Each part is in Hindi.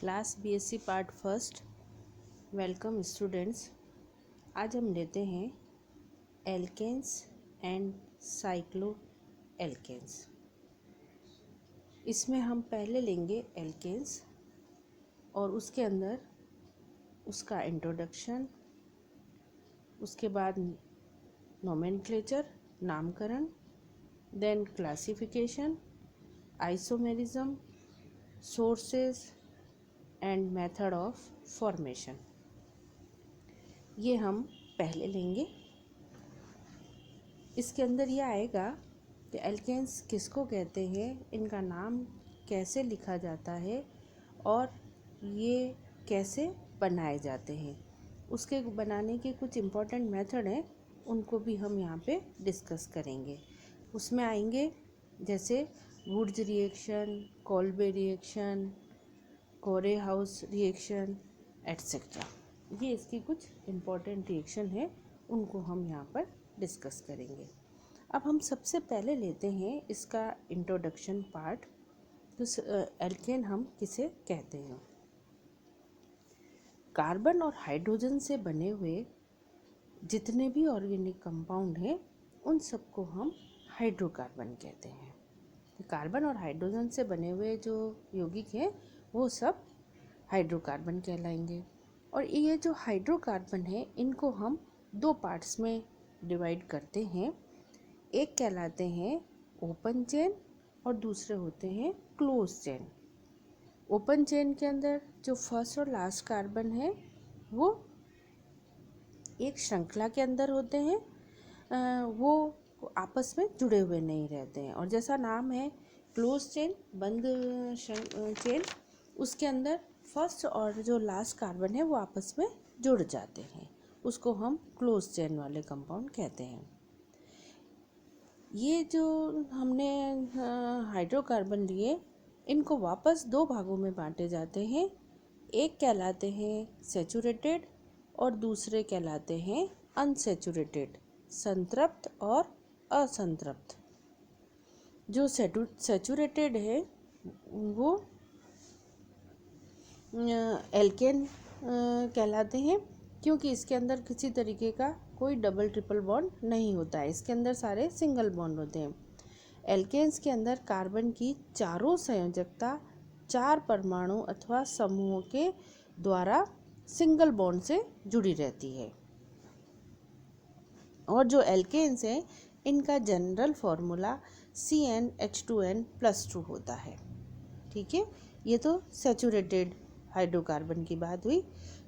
Class BSc part first. Welcome students. आज हम लेते हैं एल्केन्स एंड साइक्लो एल्केन्स। इसमें हम पहले लेंगे एल्केन्स और उसके अंदर उसका इंट्रोडक्शन, उसके बाद नोमेनक्लेचर नामकरण, then classification, isomerism, sources and method of formation. ये हम पहले लेंगे। इसके अंदर ये आएगा कि एल्केन्स किसको कहते हैं, इनका नाम कैसे लिखा जाता है और ये कैसे बनाए जाते हैं। उसके बनाने के कुछ इम्पोर्टेंट मेथड हैं, उनको भी हम यहाँ पे डिस्कस करेंगे। उसमें आएंगे जैसे वुड्स रिएक्शन, कोल्बे रिएक्शन, कोरे हाउस रिएक्शन एट्सेट्रा। ये इसकी कुछ इम्पॉर्टेंट रिएक्शन है, उनको हम यहाँ पर डिस्कस करेंगे। अब हम सबसे पहले लेते हैं इसका इंट्रोडक्शन पार्ट। तो एल्केन हम किसे कहते हैं? कार्बन और हाइड्रोजन से बने हुए जितने भी ऑर्गेनिक कंपाउंड हैं उन सबको हम हाइड्रोकार्बन कहते हैं। कार्बन और हाइड्रोजन से बने हुए जो यौगिक हैं वो सब हाइड्रोकार्बन कहलाएंगे। और ये जो हाइड्रोकार्बन है इनको हम दो पार्ट्स में डिवाइड करते हैं। एक कहलाते हैं ओपन चेन और दूसरे होते हैं क्लोज चेन। ओपन चेन के अंदर जो फर्स्ट और लास्ट कार्बन है वो एक श्रृंखला के अंदर होते हैं, वो आपस में जुड़े हुए नहीं रहते हैं। और जैसा नाम है क्लोज चेन, बंद चेन, उसके अंदर फर्स्ट और जो लास्ट कार्बन है वो आपस में जुड़ जाते हैं, उसको हम क्लोज चेन वाले कंपाउंड कहते हैं। ये जो हमने हाइड्रोकार्बन लिए, इनको वापस दो भागों में बांटे जाते हैं। एक कहलाते हैं सैचुरेटेड और दूसरे कहलाते हैं अनसैचुरेटेड, संतृप्त और असंतृप्त। जो सैचुरेटेड है वो एल्केन कहलाते हैं, क्योंकि इसके अंदर किसी तरीके का कोई डबल ट्रिपल बॉन्ड नहीं होता है, इसके अंदर सारे सिंगल बॉन्ड होते हैं। एल्केन्स के अंदर कार्बन की चारों संयोजकता चार परमाणु अथवा समूहों के द्वारा सिंगल बॉन्ड से जुड़ी रहती है। और जो एल्केन्स हैं इनका जनरल फॉर्मूला CnH2n+2 होता है। ठीक है, ये तो सैचुरेटेड हाइड्रोकार्बन की बात हुई।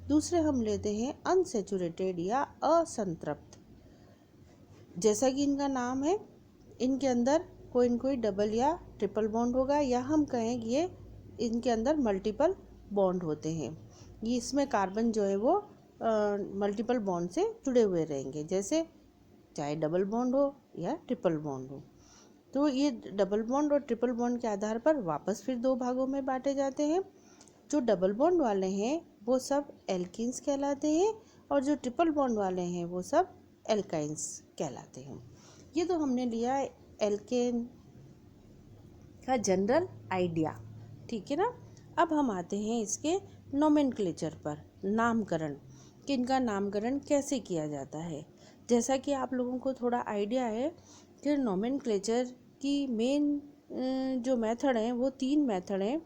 दूसरे हम लेते हैं अनसैचुरेटेड या असंतृप्त। जैसा कि इनका नाम है, इनके अंदर कोई न कोई डबल या ट्रिपल बॉन्ड होगा, या हम कहें कि ये इनके अंदर मल्टीपल बॉन्ड होते हैं। ये इसमें कार्बन जो है वो मल्टीपल बॉन्ड से जुड़े हुए रहेंगे, जैसे चाहे डबल बॉन्ड हो या ट्रिपल बॉन्ड हो। तो ये डबल बॉन्ड और ट्रिपल बॉन्ड के आधार पर वापस फिर दो भागों में बांटे जाते हैं। जो डबल बॉन्ड वाले हैं वो सब एल्कीन्स कहलाते हैं और जो ट्रिपल बॉन्ड वाले हैं वो सब एल्काइंस कहलाते हैं। ये तो हमने लिया एल्केन का जनरल आइडिया, ठीक है ना। अब हम आते हैं इसके नोमेनक्लेचर पर, नामकरण, कि इनका नामकरण कैसे किया जाता है। जैसा कि आप लोगों को थोड़ा आइडिया है कि नोमेनक्लेचर की मेन जो मेथड हैं वो तीन मेथड हैं।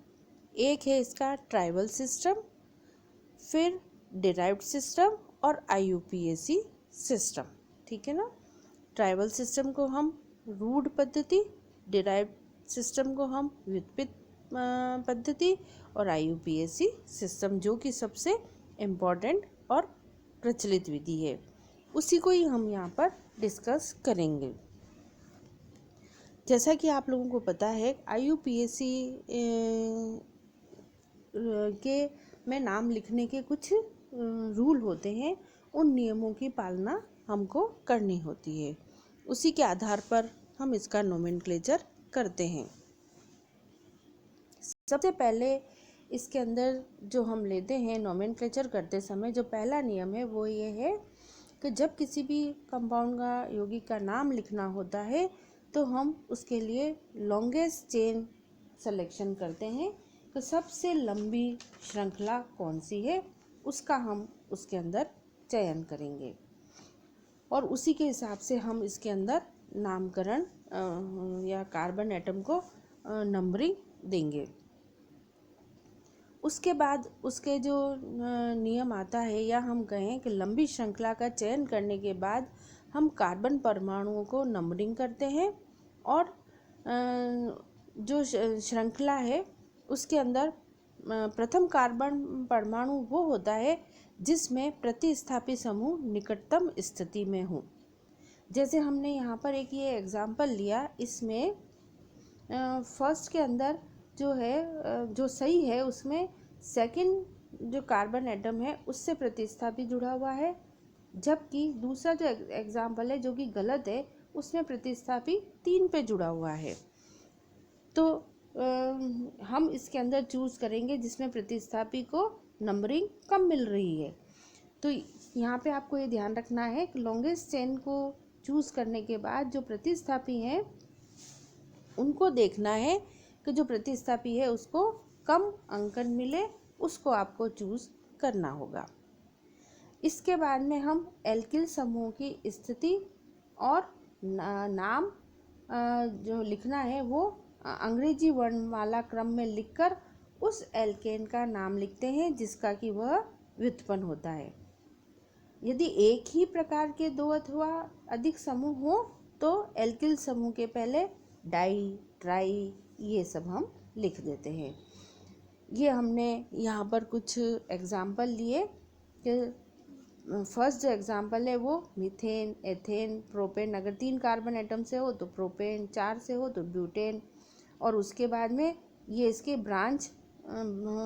एक है इसका ट्राइबल सिस्टम, फिर डिराइव्ड सिस्टम और IUPAC सिस्टम, ठीक है ना। ट्राइबल सिस्टम को हम रूढ़ पद्धति, डिराइव्ड सिस्टम को हम व्युत्पत्ति पद्धति और IUPAC सिस्टम जो कि सबसे इम्पॉर्टेंट और प्रचलित विधि है, उसी को ही हम यहाँ पर डिस्कस करेंगे। जैसा कि आप लोगों को पता है IUPAC के में नाम लिखने के कुछ रूल होते हैं, उन नियमों की पालना हमको करनी होती है। उसी के आधार पर हम इसका नोमेनक्लेचर करते हैं। सबसे पहले इसके अंदर जो हम लेते हैं नोमेनक्लेचर करते समय, जो पहला नियम है वो ये है कि जब किसी भी कंपाउंड का यौगिक का नाम लिखना होता है तो हम उसके लिए लॉन्गेस्ट चेन सिलेक्शन करते हैं, तो सबसे लंबी श्रृंखला कौन सी है उसका हम उसके अंदर चयन करेंगे और उसी के हिसाब से हम इसके अंदर नामकरण या कार्बन एटम को नंबरिंग देंगे। उसके बाद उसके जो नियम आता है या हम कहें कि लंबी श्रृंखला का चयन करने के बाद हम कार्बन परमाणुओं को नंबरिंग करते हैं और जो श्रृंखला है उसके अंदर प्रथम कार्बन परमाणु वो होता है जिसमें प्रतिस्थापी समूह निकटतम स्थिति में हो। जैसे हमने यहाँ पर एक ये एग्जाम्पल लिया, इसमें फर्स्ट के अंदर जो है जो सही है उसमें सेकंड जो कार्बन एटम है उससे प्रतिस्थापी जुड़ा हुआ है, जबकि दूसरा जो एग्जाम्पल है जो कि गलत है उसमें प्रतिस्थापी 3 पे जुड़ा हुआ है। तो हम इसके अंदर चूज़ करेंगे जिसमें प्रतिस्थापी को नंबरिंग कम मिल रही है। तो यहाँ पे आपको ये ध्यान रखना है कि लॉन्गेस्ट चेन को चूज़ करने के बाद जो प्रतिस्थापी हैं उनको देखना है कि जो प्रतिस्थापी है उसको कम अंकन मिले, उसको आपको चूज़ करना होगा। इसके बाद में हम एल्किल समूह की स्थिति और नाम जो लिखना है वो अंग्रेजी वर्णमाला क्रम में लिखकर उस एल्केन का नाम लिखते हैं जिसका कि वह व्युत्पन्न होता है। यदि एक ही प्रकार के 2 अथवा अधिक समूह हो तो एल्किल समूह के पहले डाई, ट्राई ये सब हम लिख देते हैं। ये हमने यहाँ पर कुछ एग्जाम्पल लिए कि फर्स्ट जो एग्जाम्पल है वो मीथेन, एथेन, प्रोपेन, अगर 3 कार्बन एटम से हो तो प्रोपेन, 4 से हो तो ब्यूटेन, और उसके बाद में ये इसके ब्रांच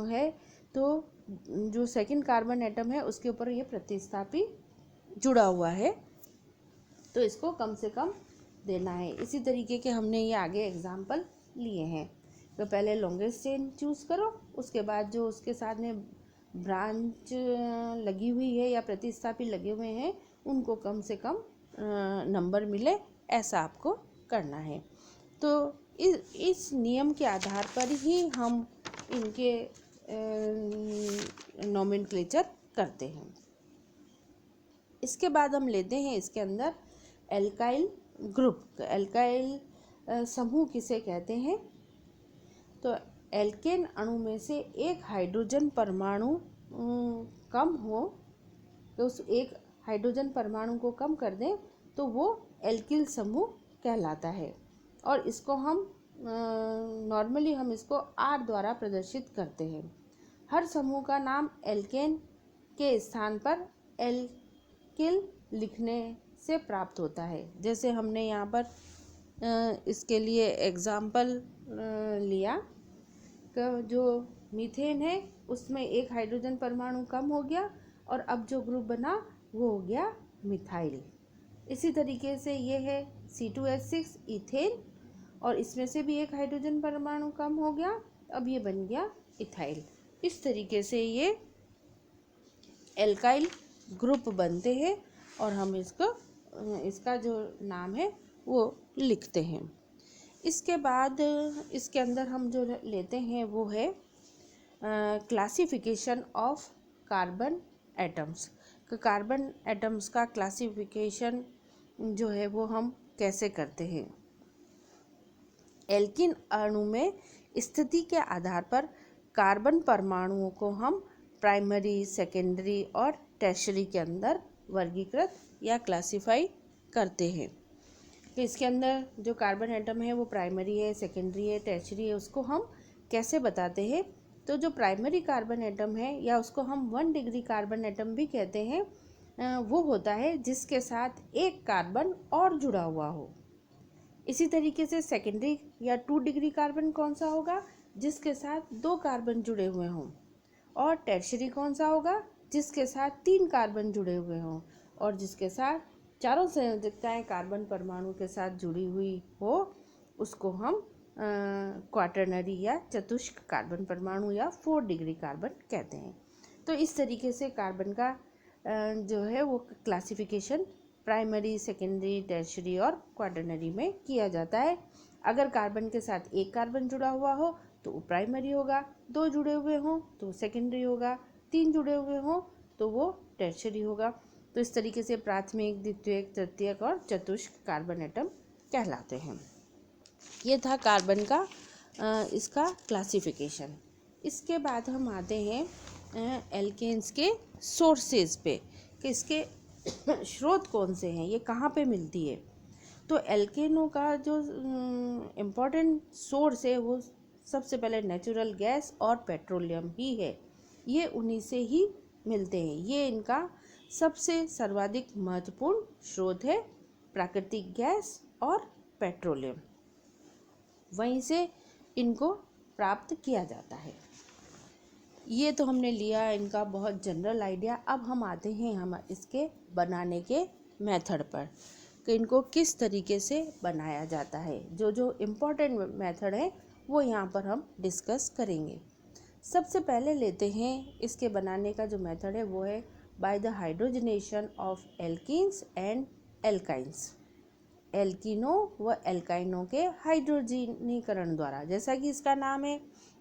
है तो जो सेकंड कार्बन एटम है उसके ऊपर ये प्रतिस्थापी जुड़ा हुआ है तो इसको कम से कम देना है। इसी तरीके के हमने ये आगे एग्जाम्पल लिए हैं। तो पहले लॉन्गेस्ट चेन चूज़ करो, उसके बाद जो उसके साथ में ब्रांच लगी हुई है या प्रतिस्थापी लगे हुए हैं उनको कम से कम नंबर मिले, ऐसा आपको करना है। तो इस नियम के आधार पर ही हम इनके नोमेनक्लेचर करते हैं। इसके बाद हम लेते हैं इसके अंदर एल्काइल ग्रुप। एल्काइल समूह किसे कहते हैं? तो एल्केन अणु में से एक हाइड्रोजन परमाणु कम हो तो उस एक हाइड्रोजन परमाणु को कम कर दें तो वो एल्किल समूह कहलाता है और इसको हम नॉर्मली हम इसको R द्वारा प्रदर्शित करते हैं। हर समूह का नाम एल्केन के स्थान पर एल्किल लिखने से प्राप्त होता है। जैसे हमने यहाँ पर इसके लिए एग्जाम्पल लिया कि जो मीथेन है उसमें एक हाइड्रोजन परमाणु कम हो गया और अब जो ग्रुप बना वो हो गया मिथाइल। इसी तरीके से ये है C2H6 इथेन और इसमें से भी एक हाइड्रोजन परमाणु कम हो गया, अब ये बन गया इथाइल। इस तरीके से ये एल्काइल ग्रुप बनते हैं और हम इसका जो नाम है वो लिखते हैं। इसके बाद इसके अंदर हम जो लेते हैं वो है classification of carbon atoms. Carbon atoms का क्लासिफिकेशन जो है वो हम कैसे करते हैं। एल्किन अणु में स्थिति के आधार पर कार्बन परमाणुओं को हम प्राइमरी, सेकेंडरी और टर्शियरी के अंदर वर्गीकृत या क्लासिफाई करते हैं। तो इसके अंदर जो कार्बन एटम है वो प्राइमरी है, सेकेंडरी है, टर्शियरी है, उसको हम कैसे बताते हैं? तो जो प्राइमरी कार्बन एटम है या उसको हम 1 डिग्री कार्बन एटम भी कहते हैं, वो होता है जिसके साथ एक कार्बन और जुड़ा हुआ हो। इसी तरीके से सेकेंडरी या 2 डिग्री कार्बन कौन सा होगा? जिसके साथ 2 कार्बन जुड़े हुए हों। और टर्शियरी कौन सा होगा? जिसके साथ 3 कार्बन जुड़े हुए हों और जिसके साथ चारों संयोजकताएं कार्बन परमाणु के साथ जुड़ी हुई हो, उसको हम क्वाटरनरी या चतुष्क कार्बन परमाणु या 4 डिग्री कार्बन कहते हैं। तो इस तरीके से कार्बन का जो है वो क्लासिफिकेशन प्राइमरी, सेकेंडरी, टर्शियरी और क्वाटरनरी में किया जाता है। अगर कार्बन के साथ एक कार्बन जुड़ा हुआ हो तो वो प्राइमरी होगा, 2 जुड़े हुए हों तो सेकेंडरी होगा, 3 जुड़े हुए हों तो वो टर्शियरी होगा। तो इस तरीके से प्राथमिक, द्वितीयक, तृतीयक और चतुष्क कार्बन एटम कहलाते हैं। ये था कार्बन का इसका क्लासिफिकेशन। इसके बाद हम आते हैं एल्केन्स के सोर्सेज पे कि इसके स्रोत कौन से हैं, ये कहाँ पे मिलती है। तो एल्केनों का जो इम्पोर्टेंट सोर्स है वो सबसे पहले नेचुरल गैस और पेट्रोलियम ही है। ये उन्हीं से ही मिलते हैं। ये इनका सबसे सर्वाधिक महत्वपूर्ण स्रोत है, प्राकृतिक गैस और पेट्रोलियम, वहीं से इनको प्राप्त किया जाता है। ये तो हमने लिया इनका बहुत जनरल आइडिया। अब हम आते हैं हम इसके बनाने के मेथड पर कि इनको किस तरीके से बनाया जाता है। जो जो इम्पोर्टेंट मेथड है वो यहाँ पर हम डिस्कस करेंगे। सबसे पहले लेते हैं इसके बनाने का जो मेथड है वो है by the hydrogenation of alkenes and alkynes. एल्कीनो व एल्काइनों के हाइड्रोजनीकरण द्वारा, जैसा कि इसका नाम है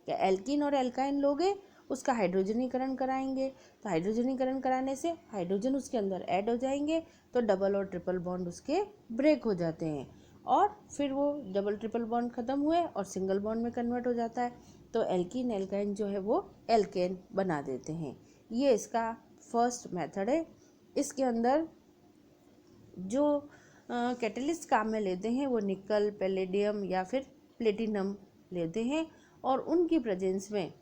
कि एल्कीन और एल्काइन लोगे उसका हाइड्रोजनीकरण कराएंगे। तो हाइड्रोजनीकरण कराने से हाइड्रोजन उसके अंदर ऐड हो जाएंगे तो डबल और ट्रिपल बॉन्ड उसके ब्रेक हो जाते हैं और फिर वो डबल ट्रिपल बॉन्ड ख़त्म हुए और सिंगल बॉन्ड में कन्वर्ट हो जाता है। तो एल्कीन एल्काइन जो है वो एल्केन बना देते हैं। ये इसका फर्स्ट मेथड है। इसके अंदर जो कैटलिस्ट काम में लेते हैं वो निकल, पैलेडियम या फिर प्लेटिनम लेते हैं और उनकी प्रेजेंस में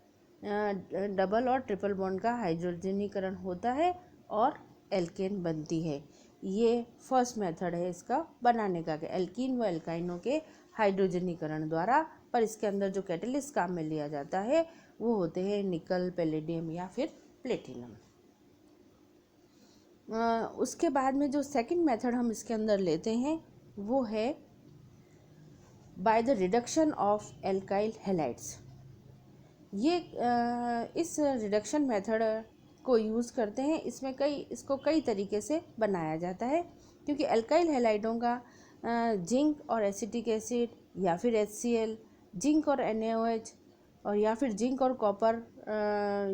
डबल और ट्रिपल बॉन्ड का हाइड्रोजनीकरण होता है और एल्केन बनती है। ये फर्स्ट मेथड है इसका बनाने का कि एल्कीन व एल्काइनों के हाइड्रोजनीकरण द्वारा, पर इसके अंदर जो कैटलिस्ट काम में लिया जाता है वो होते हैं निकल, पैलेडियम या फिर प्लेटिनम। उसके बाद में जो सेकंड मेथड हम इसके अंदर लेते हैं वो है by the reduction of alkyl halides. ये इस रिडक्शन मेथड को यूज़ करते हैं। इसमें इसको कई तरीके से बनाया जाता है क्योंकि एल्काइल हैलाइडों का जिंक और एसिटिक एसिड या फिर HCl, जिंक और NaOH और या फिर जिंक और कॉपर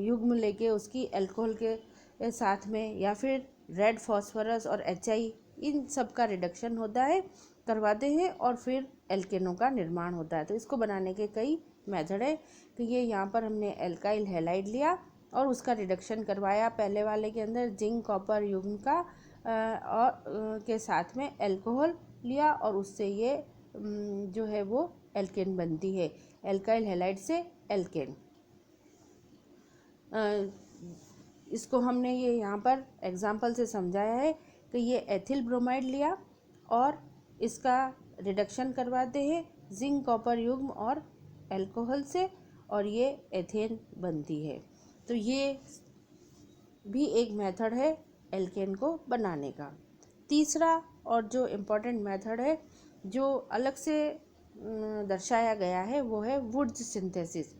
युग्म लेके उसकी अल्कोहल के साथ में या फिर रेड फॉस्फोरस और HI, इन सब का रिडक्शन होता है, करवाते हैं और फिर एल्केनों का निर्माण होता है। तो इसको बनाने के कई मेथड है। तो ये यहाँ पर हमने एल्काइल हैलाइड लिया और उसका रिडक्शन करवाया पहले वाले के अंदर जिंक कॉपर युग्म का और के साथ में अल्कोहल लिया और उससे ये जो है वो एल्केन बनती है। एल्काइल हैलाइड से एल्केन। इसको हमने ये यहाँ पर एग्जाम्पल से समझाया है कि ये एथिल ब्रोमाइड लिया और इसका रिडक्शन करवाते हैं जिंक कॉपर युग्म और अल्कोहल से और ये एथेन बनती है। तो ये भी एक मेथड है एल्केन को बनाने का। तीसरा और जो इम्पोर्टेंट मेथड है जो अलग से दर्शाया गया है वो है वुड्स सिंथेसिस।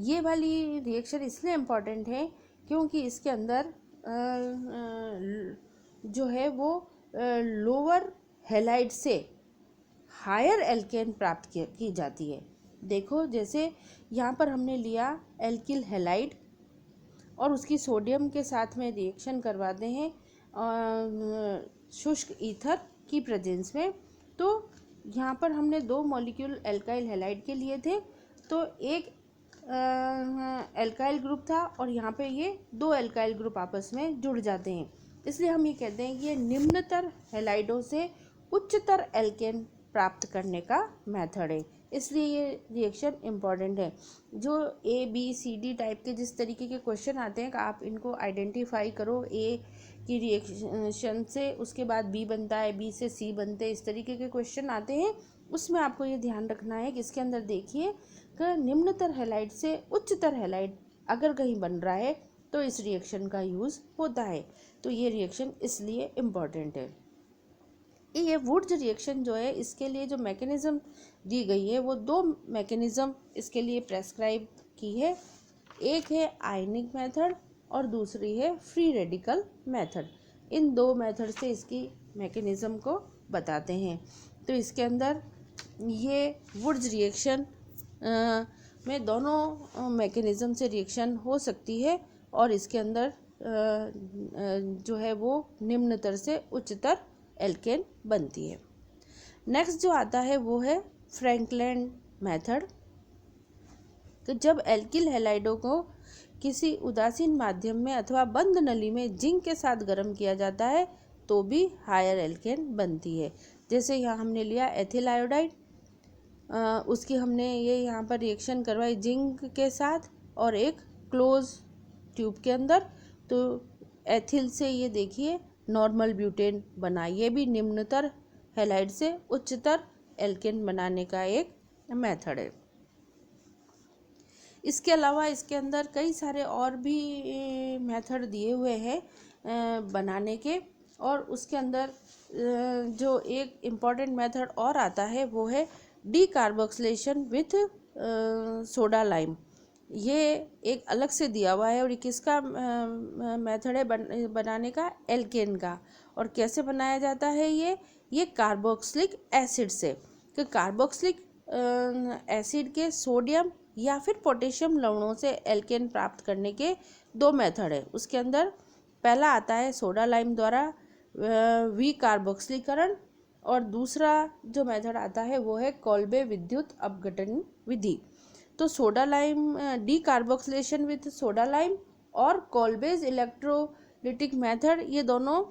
ये वाली रिएक्शन इसलिए इम्पॉर्टेंट है क्योंकि इसके अंदर जो है वो लोअर हैलाइड से हायर एल्केन प्राप्त की जाती है। देखो जैसे यहाँ पर हमने लिया एल्किल हैलाइड और उसकी सोडियम के साथ में रिएक्शन करवाते हैं शुष्क ईथर की प्रेजेंस में। तो यहाँ पर हमने 2 मॉलिक्यूल एल्काइल हैलाइड के लिए थे, तो एक एल्काइल ग्रुप था और यहाँ पे ये 2 एल्काइल ग्रुप आपस में जुड़ जाते हैं। इसलिए हम ये कहते हैं कि ये निम्नतर हैलाइडों से उच्चतर एल्केन प्राप्त करने का मेथड है। इसलिए ये रिएक्शन इम्पॉर्टेंट है। जो ABCD टाइप के जिस तरीके के क्वेश्चन आते हैं आप इनको आइडेंटिफाई करो। A की रिएक्शन से उसके बाद B बनता है, B से C बनते हैं, इस तरीके के क्वेश्चन आते हैं। उसमें आपको ये ध्यान रखना है कि इसके अंदर देखिए कि निम्नतर हैलाइड से उच्चतर हैलाइड अगर कहीं बन रहा है तो इस रिएक्शन का यूज़ होता है। तो ये रिएक्शन इसलिए इम्पॉर्टेंट है। ये वुड्स रिएक्शन जो है इसके लिए जो मैकेनिज़्म दी गई है वो 2 मैकेनिज़्म इसके लिए प्रेस्क्राइब की है। एक है आयनिक मेथड और दूसरी है फ्री रेडिकल मेथड। इन 2 मेथड से इसकी मैकेनिज़्म को बताते हैं। तो इसके अंदर ये वुड्स रिएक्शन में दोनों मैकेनिज़्म से रिएक्शन हो सकती है और इसके अंदर जो है वो निम्नतर से उच्चतर एल्केन बनती है। नेक्स्ट जो आता है वो है फ्रैंकलैंड मेथड। तो जब एल्किल हैलाइडों को किसी उदासीन माध्यम में अथवा बंद नली में जिंक के साथ गर्म किया जाता है तो भी हायर एल्केन बनती है। जैसे यहाँ हमने लिया एथिल आयोडाइड, उसकी हमने ये यहाँ पर रिएक्शन करवाई जिंक के साथ और एक क्लोज ट्यूब के अंदर, तो एथिल से ये देखिए नॉर्मल ब्यूटेन बना। ये भी निम्नतर हैलाइड से उच्चतर एल्केन बनाने का एक मेथड है। इसके अलावा इसके अंदर कई सारे और भी मेथड दिए हुए हैं बनाने के, और उसके अंदर जो एक इम्पॉर्टेंट मेथड और आता है वो है डीकार्बोक्सिलेशन विथ सोडा लाइम। ये एक अलग से दिया हुआ है और ये किसका मेथड है बनाने का, एल्केन का। और कैसे बनाया जाता है ये कार्बोक्सिलिक एसिड से। तो कार्बोक्सिलिक एसिड के सोडियम या फिर पोटेशियम लवणों से एल्केन प्राप्त करने के दो मेथड है। उसके अंदर पहला आता है सोडा लाइम द्वारा विकार्बोक्सिलीकरण, और दूसरा जो मेथड आता है वो है कोल्बे विद्युत अपघटन विधि। तो soda lime decarboxylation with soda lime और कोल्बेज इलेक्ट्रोलिटिक मेथड, ये दोनों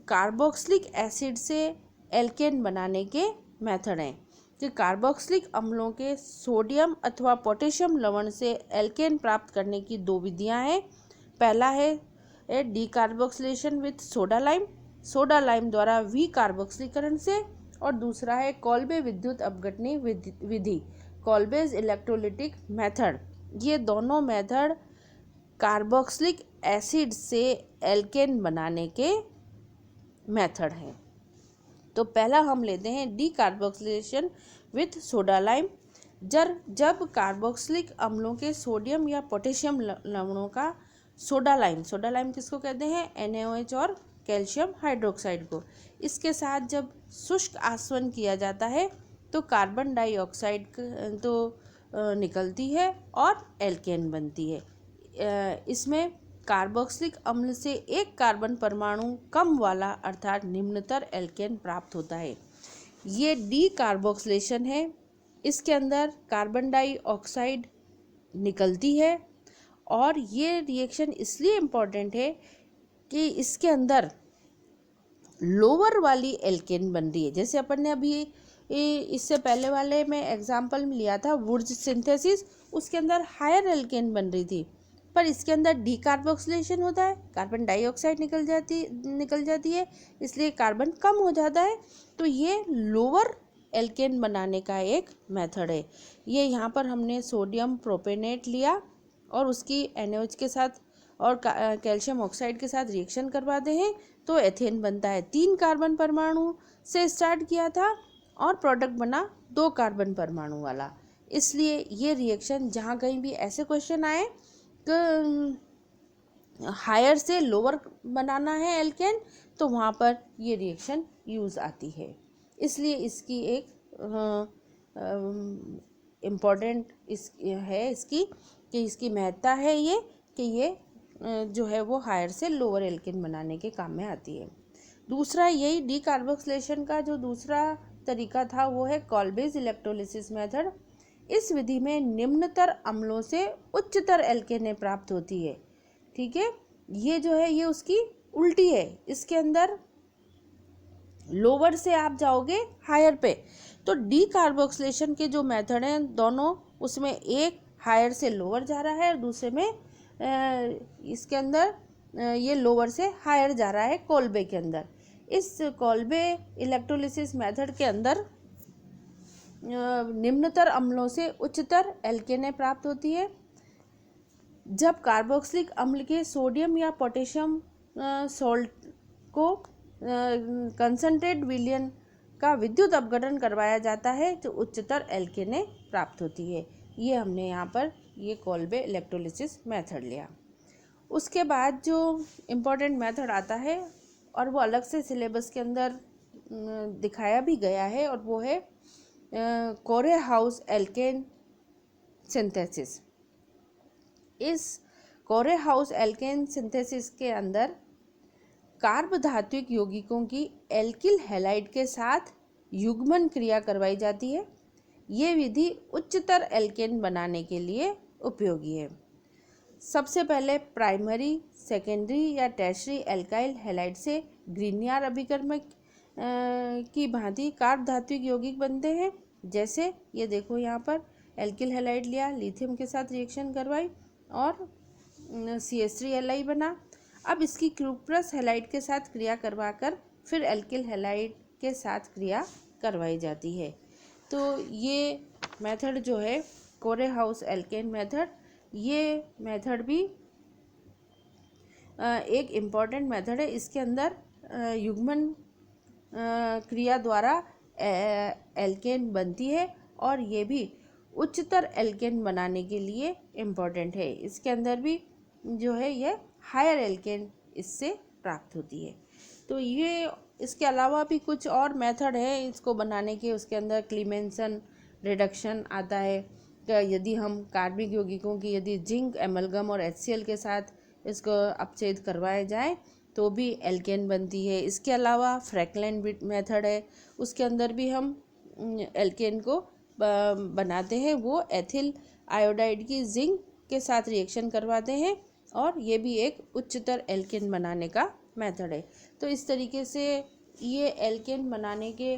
कार्बोक्सिलिक एसिड से एल्केन बनाने के मेथड हैं। कि कार्बोक्सिलिक अम्लों के सोडियम अथवा पोटेशियम लवण से एल्केन प्राप्त करने की दो विधियां हैं। पहला है डीकार्बोक्सिलेशन विथ सोडा लाइम द्वारा विकार्बोक्सिलीकरण से, और दूसरा है कोल्बे विद्युत अपघटनी विधि, कोल्बेज इलेक्ट्रोलिटिक मेथड। ये दोनों मेथड कार्बोक्सिलिक एसिड से एल्केन बनाने के मेथड हैं। तो पहला हम लेते हैं डीकार्बोक्सिलेशन विथ सोडा लाइम। जब कार्बोक्सिलिक अम्लों के सोडियम या पोटेशियम लवणों का सोडा लाइम किसको कहते हैं, NaOH और कैल्शियम हाइड्रोक्साइड को, इसके साथ जब शुष्क आसवन किया जाता है तो कार्बन डाइऑक्साइड तो निकलती है और एल्केन बनती है। इसमें कार्बोक्सिलिक अम्ल से एक कार्बन परमाणु कम वाला अर्थात निम्नतर एल्केन प्राप्त होता है। ये डीकार्बोक्सिलेशन है। इसके अंदर कार्बन डाइऑक्साइड निकलती है, और ये रिएक्शन इसलिए इम्पॉर्टेंट है कि इसके अंदर लोअर वाली एल्केन बन रही है। जैसे अपन ने अभी इससे पहले वाले में एग्जाम्पल में लिया था वुड्स सिंथेसिस, उसके अंदर हायर एल्केन बन रही थी, पर इसके अंदर डीकार्बोक्सिलेशन होता है, कार्बन डाइऑक्साइड निकल जाती है, इसलिए कार्बन कम हो जाता है। तो ये लोअर एल्केन बनाने का एक मेथड है। ये यहाँ पर हमने सोडियम प्रोपेनेट लिया और उसकी NaOH के साथ और कैल्शियम ऑक्साइड के साथ रिएक्शन करवाते हैं तो एथेन बनता है। 3 कार्बन परमाणु से स्टार्ट किया था और प्रोडक्ट बना 2 कार्बन परमाणु वाला। इसलिए ये रिएक्शन जहाँ कहीं भी ऐसे क्वेश्चन आए कि हायर से लोअर बनाना है एल्केन, तो वहाँ पर ये रिएक्शन यूज़ आती है। इसलिए इसकी एक इम्पॉर्टेंट इसकी कि इसकी महत्ता है ये कि ये जो है वो हायर से लोअर एल्केन बनाने के काम में आती है। दूसरा यही डीकार्बोक्सिलेशन का जो दूसरा तरीका था वो है कोल्बेज इलेक्ट्रोलिसिस मेथड। इस विधि में निम्नतर अम्लों से उच्चतर एल्केनें प्राप्त होती है। ठीक है, ये जो है ये उसकी उल्टी है। इसके अंदर लोअर से आप जाओगे हायर पे, तो डीकार्बोक्सिलेशन के जो मेथड हैं दोनों, उसमें एक हायर से लोअर जा रहा है और दूसरे में इसके अंदर ये लोअर से हायर जा रहा है कोल्बे के अंदर। इस कोल्बे इलेक्ट्रोलिसिस मेथड के अंदर निम्नतर अम्लों से उच्चतर एल्केनें प्राप्त होती है। जब कार्बोक्सिलिक अम्ल के सोडियम या पोटेशियम सॉल्ट को कंसंट्रेट विलयन का विद्युत अपघटन करवाया जाता है तो उच्चतर एल्केनें प्राप्त होती है। ये हमने यहाँ पर ये कोल्बे इलेक्ट्रोलिसिस मेथड लिया। उसके बाद जो इम्पोर्टेंट मेथड आता है और वो अलग से सिलेबस के अंदर दिखाया भी गया है, और वो है कोरे हाउस एल्केन सिंथेसिस। इस कोरे हाउस एल्केन सिंथेसिस के अंदर कार्ब धात्विक यौगिकों की एल्किल हैलाइड के साथ युग्मन क्रिया करवाई जाती है। ये विधि उच्चतर एल्केन बनाने के लिए उपयोगी है। सबसे पहले प्राइमरी, सेकेंडरी या टर्शियरी एल्काइल हैलाइड से ग्रीनियर अभिकर्मक की भांति कार्ब धात्विक यौगिक बनते हैं। जैसे ये देखो, यहाँ पर एल्किल हैलाइड लिया, लिथियम के साथ रिएक्शन करवाई और CH3Li बना। अब इसकी क्यूप्रस हैलाइड के साथ क्रिया करवाकर फिर एल्किल हैलाइड के साथ क्रिया करवाई जाती है। तो ये मेथड जो है कोरे हाउस एल्केन मेथड, ये मेथड भी एक इम्पॉर्टेंट मेथड है। इसके अंदर युग्मन क्रिया द्वारा एल्केन बनती है और ये भी उच्चतर एल्केन बनाने के लिए इम्पॉर्टेंट है। इसके अंदर भी जो है ये हायर एल्केन इससे प्राप्त होती है। तो ये इसके अलावा भी कुछ और मेथड है इसको बनाने के। उसके अंदर क्लीमेंसन रिडक्शन आता है। यदि हम कार्बिक यौगिकों की यदि जिंक एमलगम और HCl के साथ इसको अपच्छेद करवाए जाए तो भी एल्केन बनती है। इसके अलावा फ्रैंकलिन मेथड है, उसके अंदर भी हम एल्केन को बनाते हैं। वो एथिल आयोडाइड की जिंक के साथ रिएक्शन करवाते हैं और ये भी एक उच्चतर एल्केन बनाने का मेथड है। तो इस तरीके से ये एल्केन बनाने के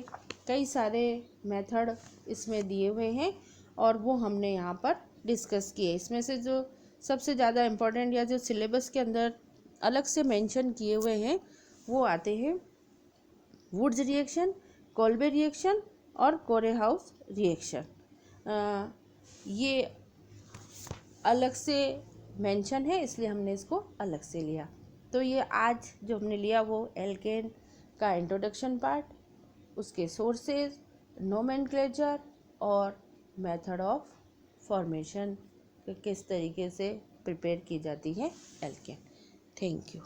कई सारे मेथड इसमें दिए हुए हैं और वो हमने यहाँ पर डिस्कस किए। इसमें से जो सबसे ज़्यादा इम्पोर्टेंट या जो सिलेबस के अंदर अलग से मेंशन किए हुए हैं वो आते हैं वुड्स रिएक्शन, कोल्बे रिएक्शन और कोरे हाउस रिएक्शन। ये अलग से मेंशन है इसलिए हमने इसको अलग से लिया। तो ये आज जो हमने लिया वो एल्केन का इंट्रोडक्शन पार्ट, उसके सोर्सेज, नोमेनक्लेचर और मेथड ऑफ फॉर्मेशन किस तरीके से प्रिपेयर की जाती है एल्केन। Thank you.